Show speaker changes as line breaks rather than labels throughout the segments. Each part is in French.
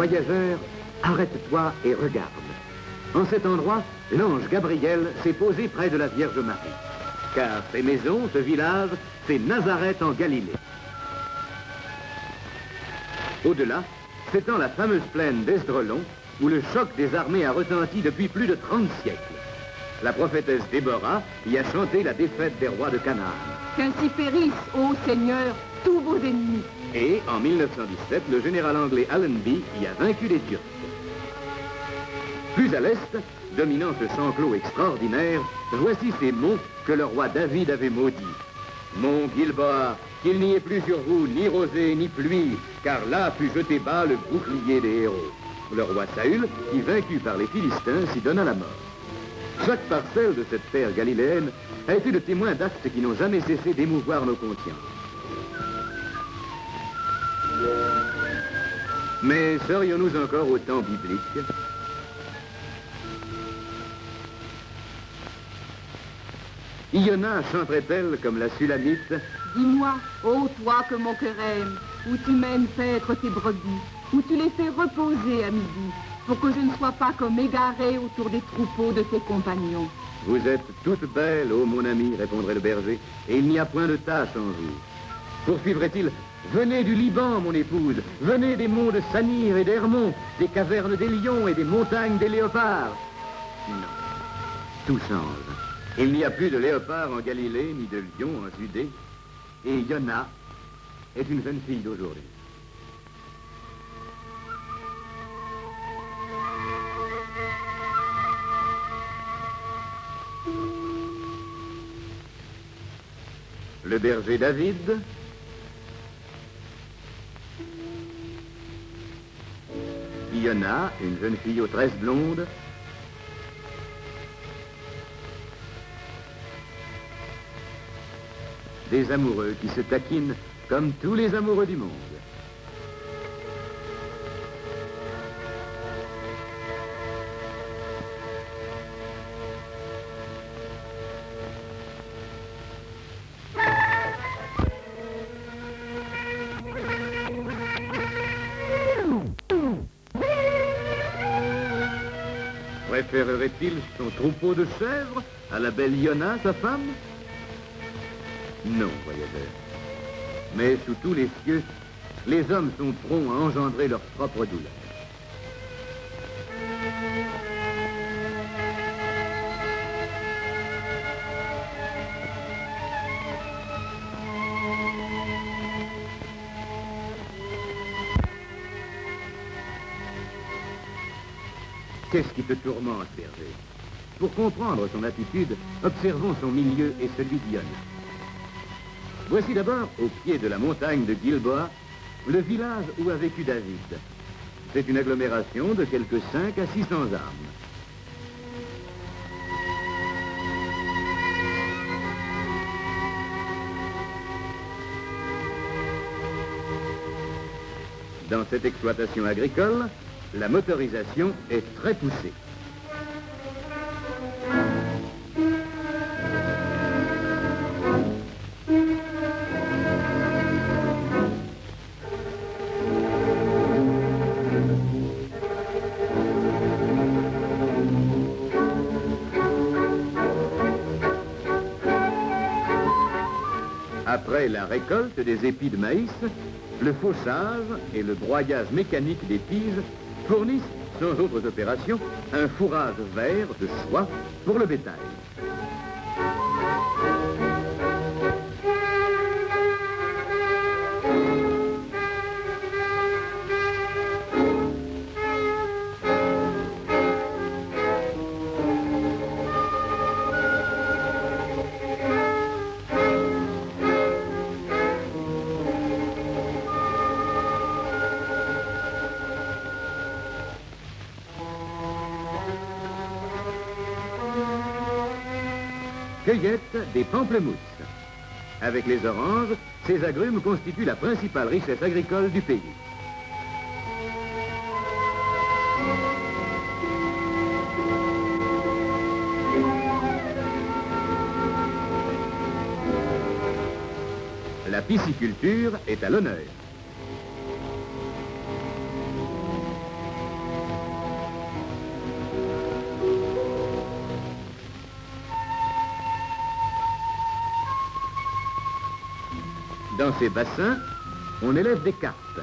Voyageur, arrête-toi et regarde. En cet endroit, l'ange Gabriel s'est posé près de la Vierge Marie. Car ces maisons, ce village, c'est Nazareth en Galilée. Au-delà, s'étend la fameuse plaine d'Esdraelon, où le choc des armées a retenti depuis plus de 30 siècles. La prophétesse Déborah y a chanté la défaite des rois de Canaan.
Qu'ainsi périssent, ô Seigneur, tous vos ennemis.
Et, en 1917, le général anglais Allenby y a vaincu les Turcs. Plus à l'est, dominant ce champ clos extraordinaire, voici ces monts que le roi David avait maudits. Mont Gilboa, qu'il n'y ait plus sur vous ni rosée ni pluie, car là fut jeté bas le bouclier des héros. Le roi Saül, qui vaincu par les Philistins, s'y donna la mort. Chaque parcelle de cette terre galiléenne a été le témoin d'actes qui n'ont jamais cessé d'émouvoir nos consciences. Mais serions-nous encore au temps biblique? Iona chanterait-elle comme la Sulamite?
Dis-moi, ô toi que mon cœur aime, où tu mènes paître tes brebis, où tu les fais reposer à midi, pour que je ne sois pas comme égaré autour des troupeaux de tes compagnons.
Vous êtes toute belle, ô mon ami, répondrait le berger, et il n'y a point de tache en vous. Poursuivrait-il, venez du Liban, mon épouse, venez des monts de Sanir et d'Hermon, des cavernes des lions et des montagnes des léopards. Non, tout change. Il n'y a plus de léopards en Galilée, ni de lions en Judée, et Iona est une jeune fille d'aujourd'hui. Le berger David, Iona, une jeune fille aux tresses blondes, des amoureux qui se taquinent comme tous les amoureux du monde. Préférerait-il son troupeau de chèvres à la belle Iona, sa femme? Non, voyageur. Mais sous tous les cieux, les hommes sont prompts à engendrer leur propre douleur. Qu'est-ce qui te tourmente, berger? Pour comprendre son attitude, observons son milieu et celui d'Iona. Voici d'abord, au pied de la montagne de Gilboa, le village où a vécu David. C'est une agglomération de quelques 5 à 600 âmes. Dans cette exploitation agricole, la motorisation est très poussée. Après la récolte des épis de maïs, le fauchage et le broyage mécanique des tiges fournissent, sans autres opérations, un fourrage vert de soie pour le bétail. Cueillette des pamplemousses. Avec les oranges, ces agrumes constituent la principale richesse agricole du pays. La pisciculture est à l'honneur. Dans ces bassins, on élève des carpes.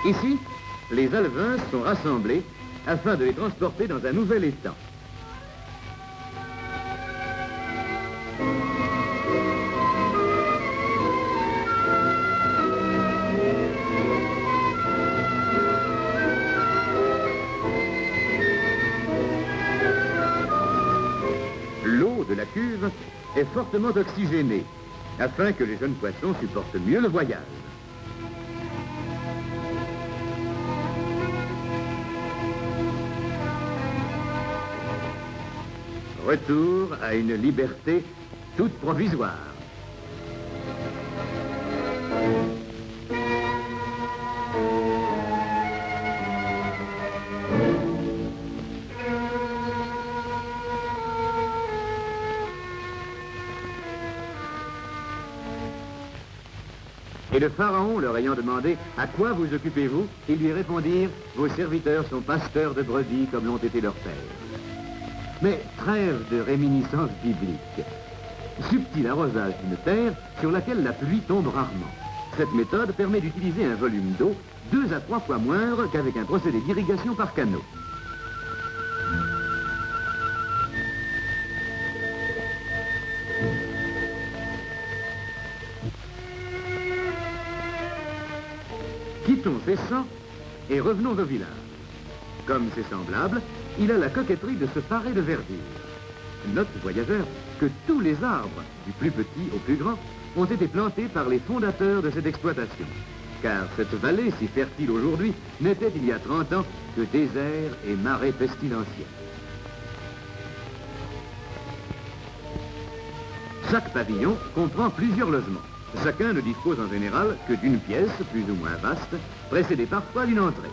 Ici, les alevins sont rassemblés afin de les transporter dans un nouvel étang. L'eau de la cuve est fortement oxygénée afin que les jeunes poissons supportent mieux le voyage. Retour à une liberté toute provisoire. Et le pharaon leur ayant demandé « À quoi vous occupez-vous » ils lui répondirent « Vos serviteurs sont pasteurs de brebis comme l'ont été leurs pères. » Mais trêve de réminiscences bibliques. Subtil arrosage d'une terre sur laquelle la pluie tombe rarement. Cette méthode permet d'utiliser un volume d'eau 2 à 3 fois moindre qu'avec un procédé d'irrigation par canot. Quittons ces champs et revenons au village. Comme c'est semblable, il a la coquetterie de se parer de verdure. Note, voyageur, que tous les arbres, du plus petit au plus grand, ont été plantés par les fondateurs de cette exploitation. Car cette vallée, si fertile aujourd'hui, n'était il y a 30 ans que désert et marais pestilentiels. Chaque pavillon comprend plusieurs logements. Chacun ne dispose en général que d'une pièce, plus ou moins vaste, précédée parfois d'une entrée.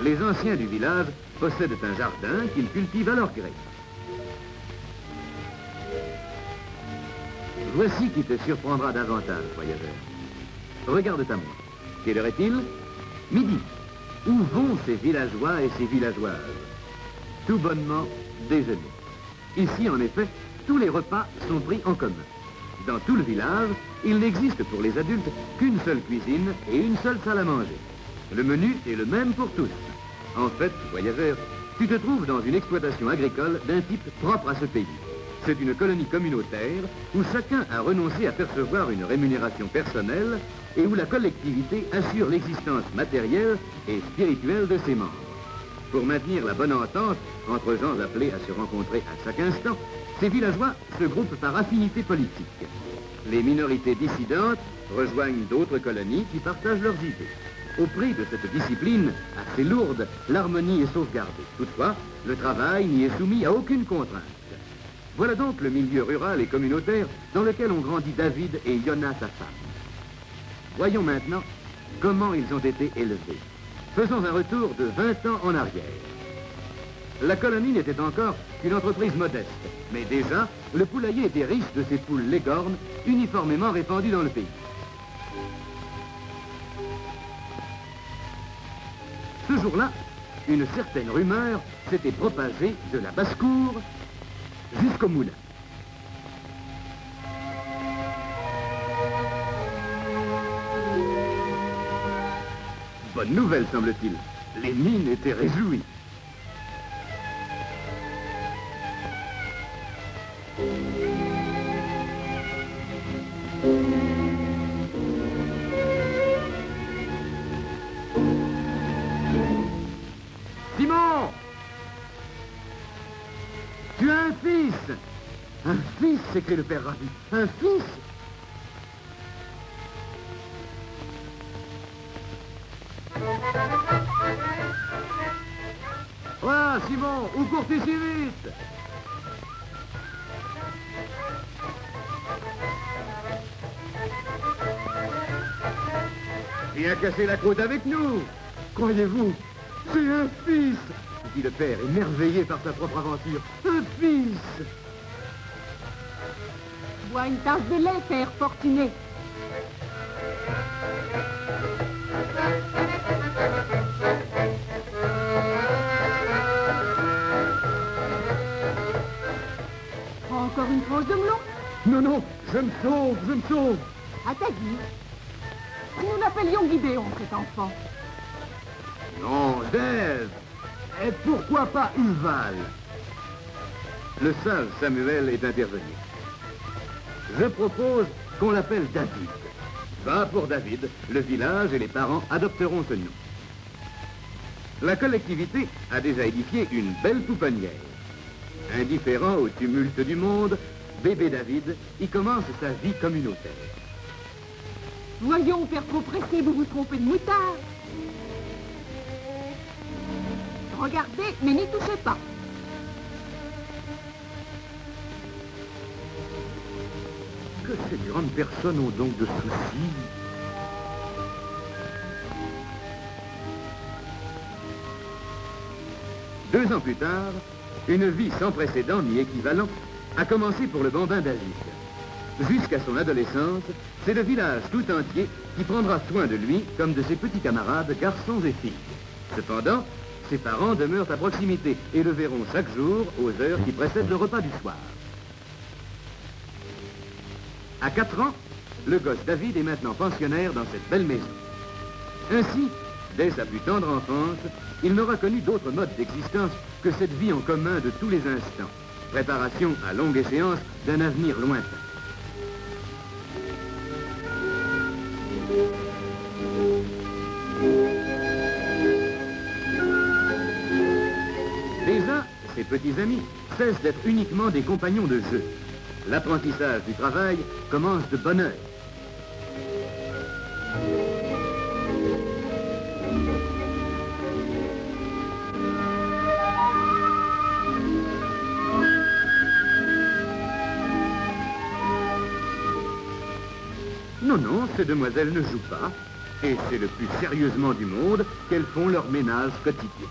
Les anciens du village possèdent un jardin qu'ils cultivent à leur gré. Voici qui te surprendra davantage, voyageur. Regarde à moi. Quelle heure est-il? Midi. Où vont ces villageois et ces villageoises? Tout bonnement déjeuner. Ici, en effet, tous les repas sont pris en commun. Dans tout le village, il n'existe pour les adultes qu'une seule cuisine et une seule salle à manger. Le menu est le même pour tous. En fait, voyageur, tu te trouves dans une exploitation agricole d'un type propre à ce pays. C'est une colonie communautaire où chacun a renoncé à percevoir une rémunération personnelle et où la collectivité assure l'existence matérielle et spirituelle de ses membres. Pour maintenir la bonne entente entre gens appelés à se rencontrer à chaque instant, ces villageois se groupent par affinité politique. Les minorités dissidentes rejoignent d'autres colonies qui partagent leurs idées. Au prix de cette discipline assez lourde, l'harmonie est sauvegardée. Toutefois, le travail n'y est soumis à aucune contrainte. Voilà donc le milieu rural et communautaire dans lequel ont grandi David et Yona, sa femme. Voyons maintenant comment ils ont été élevés. Faisons un retour de 20 ans en arrière. La colonie n'était encore qu'une entreprise modeste, mais déjà, le poulailler était riche de ces poules légornes uniformément répandues dans le pays. Ce jour-là, une certaine rumeur s'était propagée de la basse-cour jusqu'au moulin. Bonne nouvelle, semble-t-il. Les mines étaient réjouies. Simon! Tu as un fils! Un fils, s'écrie le père ravi. Un fils! Voilà, Simon, où cours-tu si vite? Viens casser la côte avec nous, croyez-vous? C'est un fils, dit le père, émerveillé par sa propre aventure. Un fils.
Bois une tasse de lait, père fortuné. Encore une tranche de melon?
Non, non, je me sauve, je me sauve.
À ta guise. Si nous l'appelions Guidéon, cet enfant.
Non, Dave. Et pourquoi pas Uval? Le sage Samuel est intervenu. Je propose qu'on l'appelle David. Va pour David, le village et les parents adopteront ce nom. La collectivité a déjà édifié une belle pouponnière. Indifférent au tumulte du monde, bébé David y commence sa vie communautaire.
Voyons, père trop pressé, vous vous trompez de moutarde. Regardez, mais n'y touchez pas.
Que ces grandes personnes ont donc de soucis. Deux ans plus tard, une vie sans précédent ni équivalent a commencé pour le bambin David. Jusqu'à son adolescence, c'est le village tout entier qui prendra soin de lui comme de ses petits camarades, garçons et filles. Cependant, ses parents demeurent à proximité et le verront chaque jour aux heures qui précèdent le repas du soir. À 4 ans, le gosse David est maintenant pensionnaire dans cette belle maison. Ainsi, dès sa plus tendre enfance, il n'aura connu d'autre mode d'existence que cette vie en commun de tous les instants. Préparation à longue échéance d'un avenir lointain. Déjà, ses petits amis cessent d'être uniquement des compagnons de jeu. L'apprentissage du travail commence de bonne heure. Non, non, ces demoiselles ne jouent pas. Et c'est le plus sérieusement du monde qu'elles font leur ménage quotidien.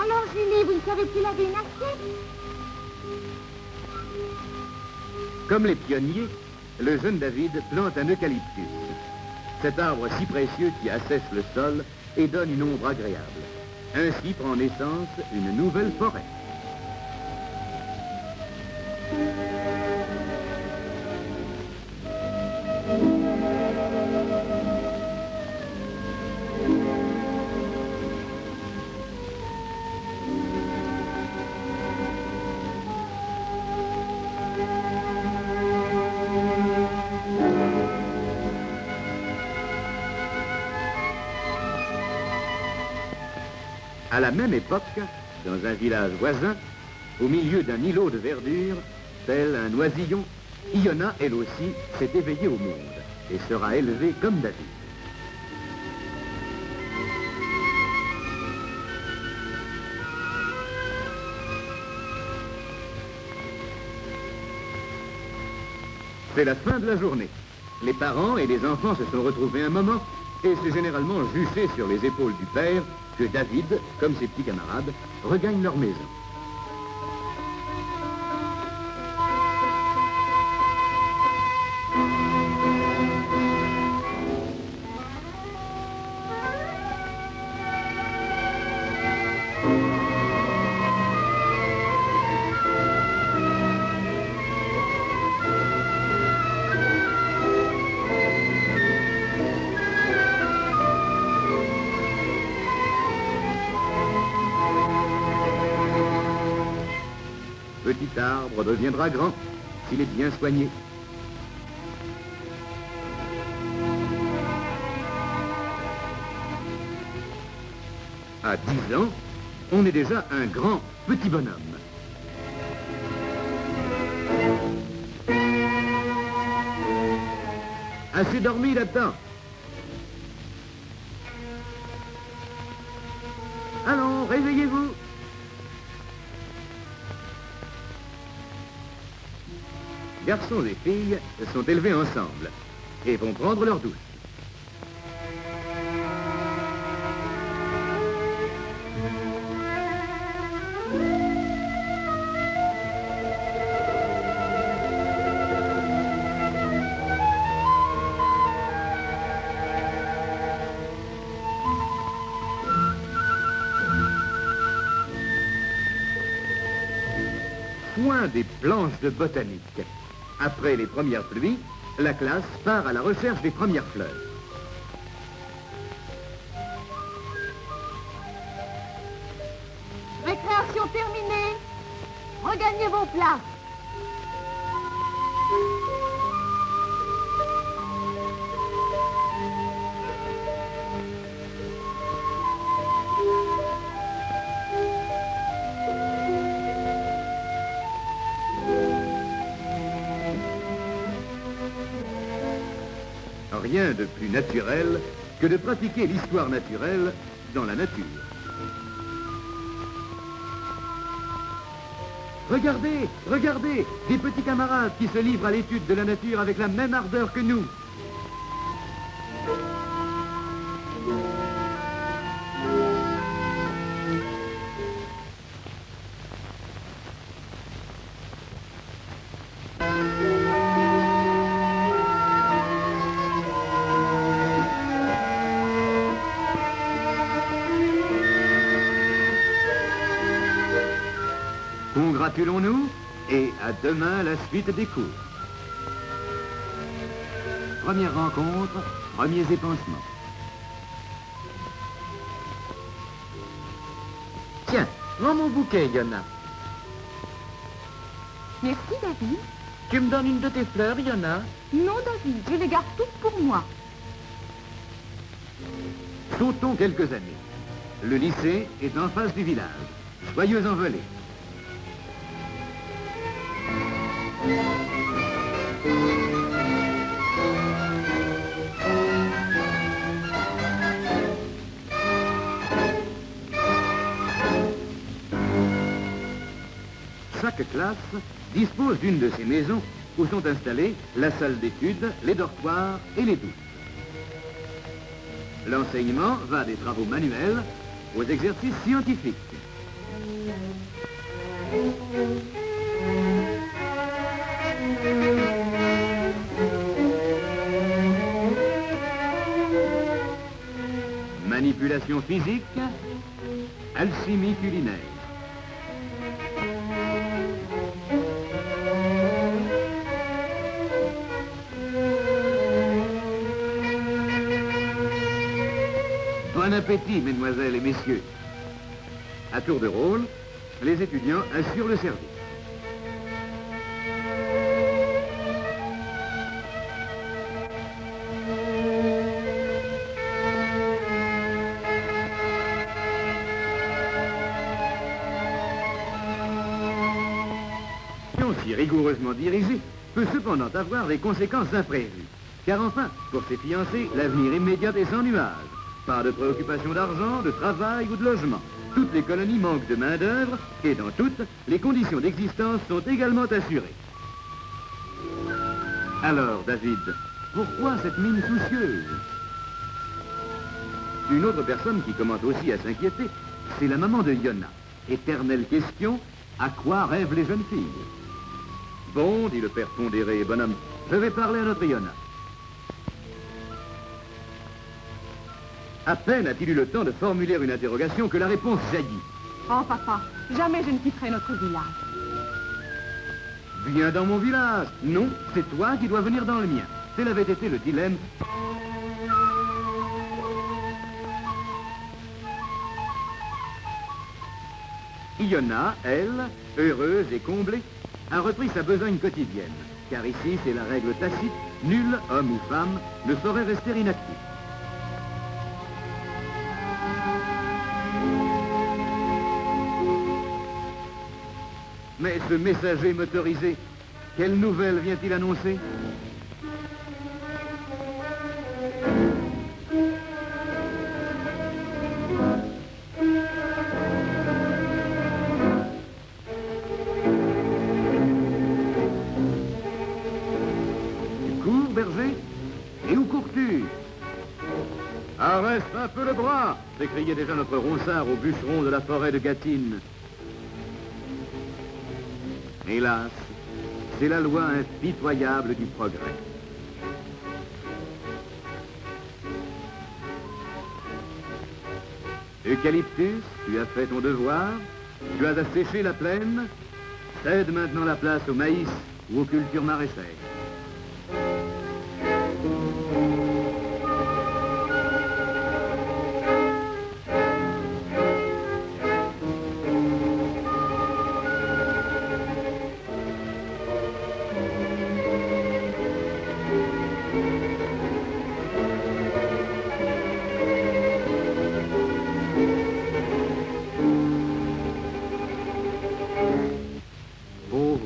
Alors, Julie, vous ne savez plus laver une assiette?
Comme les pionniers, le jeune David plante un eucalyptus. Cet arbre si précieux qui assèche le sol et donne une ombre agréable. Ainsi prend naissance une nouvelle forêt. À la même époque, dans un village voisin, au milieu d'un îlot de verdure, tel un oisillon, Iona, elle aussi, s'est éveillée au monde et sera élevée comme David. C'est la fin de la journée. Les parents et les enfants se sont retrouvés un moment et c'est généralement juché sur les épaules du père que David, comme ses petits camarades, regagne leur maison. Petit arbre deviendra grand s'il est bien soigné. À 10 ans, on est déjà un grand petit bonhomme. Assez dormi là-dedans. Allons, réveillez-vous. Garçons et filles sont élevés ensemble et vont prendre leur douche. Point des planches de botanique. Après les premières pluies, la classe part à la recherche des premières fleurs.
Récréation terminée. Regagnez vos places.
Rien de plus naturel que de pratiquer l'histoire naturelle dans la nature. Regardez, regardez, des petits camarades qui se livrent à l'étude de la nature avec la même ardeur que nous. Congratulons-nous et à demain la suite des cours. Première rencontre, premiers épanchements. Tiens, prends mon bouquet, Yona.
Merci, David.
Tu me donnes une de tes fleurs, Yona?
Non, David, je les garde toutes pour moi.
Sautons quelques années. Le lycée est en face du village. Joyeux envolée. Chaque classe dispose d'une de ces maisons où sont installées la salle d'études, les dortoirs et les douches. L'enseignement va des travaux manuels aux exercices scientifiques. Manipulation physique, alchimie culinaire. Bon appétit, mesdemoiselles et messieurs. À tour de rôle, les étudiants assurent le service. Si rigoureusement dirigée, peut cependant avoir des conséquences imprévues. Car enfin, pour ces fiancés, l'avenir immédiat est sans nuage. Pas de préoccupation d'argent, de travail ou de logement. Toutes les colonies manquent de main-d'œuvre et dans toutes, les conditions d'existence sont également assurées. Alors, David, pourquoi cette mine soucieuse? Une autre personne qui commence aussi à s'inquiéter, c'est la maman de Yona. Éternelle question, à quoi rêvent les jeunes filles? Bon, dit le père pondéré et bonhomme, je vais parler à notre Yona. À peine a-t-il eu le temps de formuler une interrogation que la réponse jaillit.
Oh, papa, jamais je ne quitterai notre village.
Viens dans mon village. Non, c'est toi qui dois venir dans le mien. Tel avait été le dilemme. Yona, elle, heureuse et comblée, a repris sa besogne quotidienne. Car ici, c'est la règle tacite, nul homme ou femme ne saurait rester inactif. Mais ce messager motorisé, quelle nouvelle vient-il annoncer? Tu cours, berger? Et où cours-tu? Arrête un peu le bras, s'écriait déjà notre ronsard au bûcheron de la forêt de Gâtine. Hélas, c'est la loi impitoyable du progrès. Eucalyptus, tu as fait ton devoir, tu as asséché la plaine, cède maintenant la place au maïs ou aux cultures maraîchères.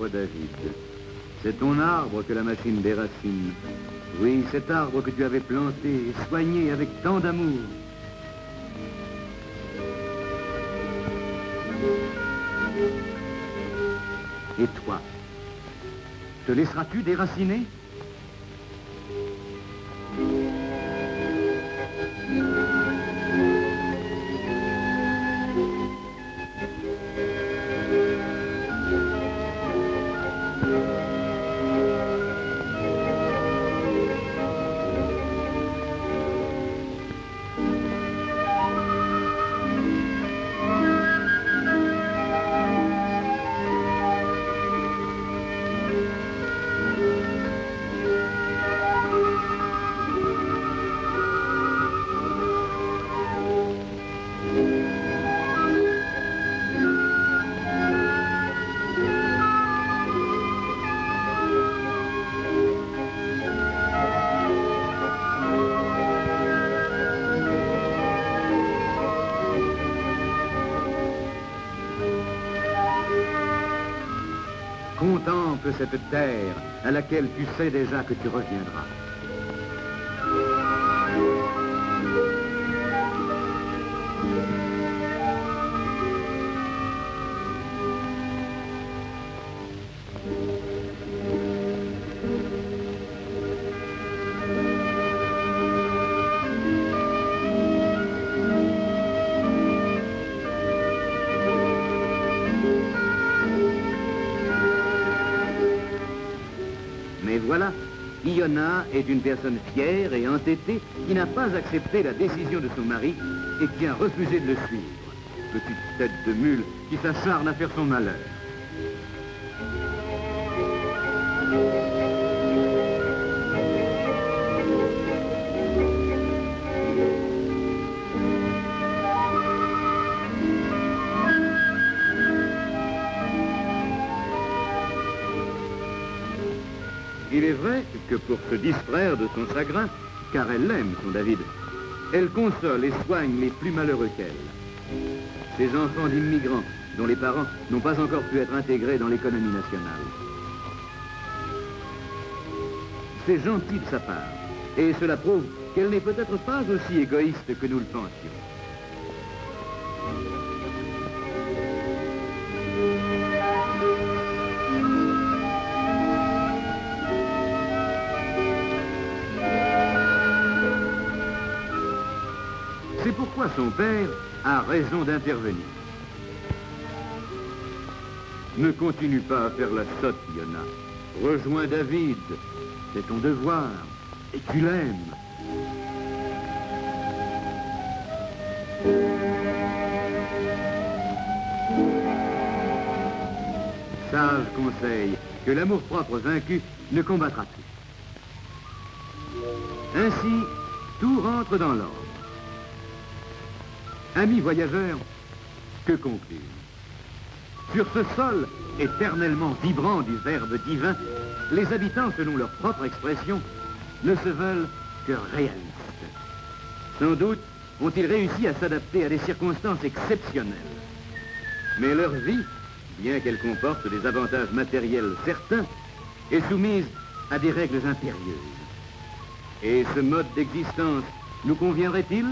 David, c'est ton arbre que la machine déracine. Oui, cet arbre que tu avais planté et soigné avec tant d'amour. Et toi, te laisseras-tu déraciner? Contemple cette terre à laquelle tu sais déjà que tu reviendras. Mais voilà, Iona est une personne fière et entêtée qui n'a pas accepté la décision de son mari et qui a refusé de le suivre. Petite tête de mule qui s'acharne à faire son malheur. Il est vrai que pour se distraire de son chagrin, car elle l'aime, son David, elle console et soigne les plus malheureux qu'elle. Ces enfants d'immigrants dont les parents n'ont pas encore pu être intégrés dans l'économie nationale. C'est gentil de sa part, et cela prouve qu'elle n'est peut-être pas aussi égoïste que nous le pensions. C'est pourquoi son père a raison d'intervenir. Ne continue pas à faire la sotte, Iona. Rejoins David. C'est ton devoir. Et tu l'aimes. Sage conseil que l'amour-propre vaincu ne combattra plus. Ainsi, tout rentre dans l'ordre. Amis voyageurs, que conclure? Sur ce sol éternellement vibrant du verbe divin, les habitants, selon leur propre expression, ne se veulent que réalistes. Sans doute ont-ils réussi à s'adapter à des circonstances exceptionnelles. Mais leur vie, bien qu'elle comporte des avantages matériels certains, est soumise à des règles impérieuses. Et ce mode d'existence nous conviendrait-il?